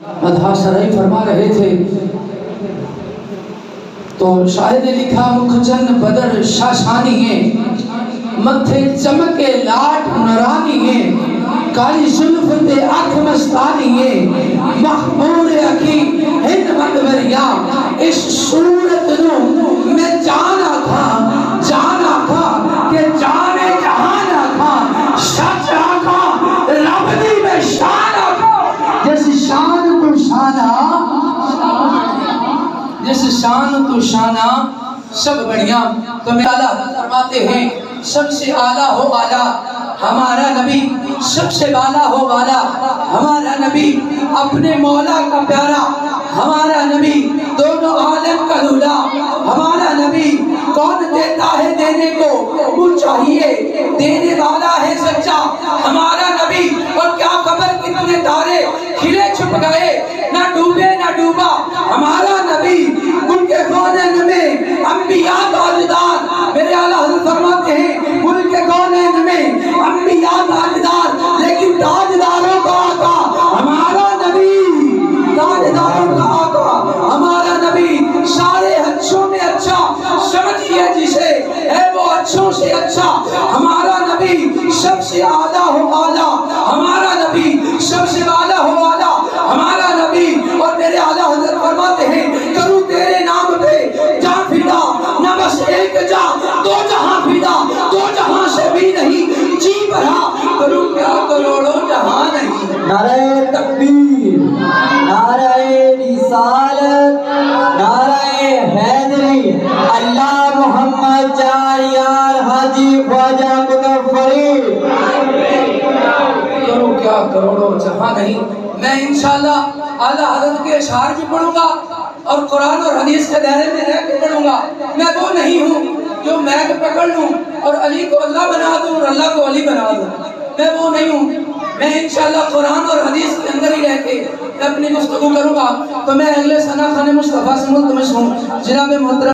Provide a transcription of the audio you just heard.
مدحہ سرائی فرما رہے تھے تو شاہد نے لکھا مکھچن بدر شاشانی ہے، متھے چمکے لاٹ نورانی ہے، کالی زلف تے آنکھ مستانی ہے، مخمور اکی ہند مدوریا، اس صورت نو میں جانا تھا کہ جانے جہانا تھا، سچ آقا رب دی میں شان آقا، جس شان تو شانہ سب بڑھیا۔ تو میں اعلیٰ فرماتے ہیں سب سے اعلیٰ ہو اعلیٰ ہمارا نبی، سب سے بالا ہو بالا ہمارا نبی، اپنے مولا کا پیارا ہمارا نبی، دونوں عالم کا دولا ہمارا نبی۔ کون دیتا ہے دینے کو وہ چاہیے، دینے والا ہے سچا ہمارا نبی۔ اور کیا خبر کتنے تارے کھلے چھپ گئے، نہ ڈوبے نہ ڈوبا ہمارا نبی۔ ان کے کونین میں انبیاء تاجدار، میرے اعلیٰ حضرت فرماتے ہیں ان کے کونین میں انبیاء تاجدار، لیکن تاجداروں کا آقا ہمارا نبی، تاجداروں کا آقا ہمارا نبی۔ سارے اچھوں میں اچھا سمجھئے جسے ہے وہ اچھوں سے اچھا ہمارا نبی، سب سے اعلیٰ ہو اعلیٰ ہمارا نبی، سب سے اعلیٰ ہو اعلیٰ ہمارا نبی۔ اور میرے اعلیٰ حضرت فرماتے ہیں کروں تیرے نام پہ جا فدا، نہ بس ایک جا دو جہاں فدا، دو جہاں سے بھی نہیں جی بھرا، کروں کیا کروڑوں جہاں نہیں۔ نعرہ تکبیر، نعرہ رسالت، نعرہ حیدری، اللہ محمد چار یار حاجی خواجہ مظفری، کروں کیا کروڑوں جہاں نہیں۔ میں انشاءاللہ اعلیٰ حضرت کے اشعار بھی پڑھوں گا اور قرآن اور حدیث کے دائرے میں رہ کے پڑھوں گا۔ میں وہ نہیں ہوں جو میک پکڑ لوں اور علی کو اللہ بنا دوں اور اللہ کو علی بنا دوں، میں وہ نہیں ہوں۔ میں انشاءاللہ قرآن اور حدیث کے اندر ہی رہ کے اپنی گفتگو کروں گا۔ تو میں اگلے ثنا خان مصطفیٰ سے ملتمس ہوں جناب محترم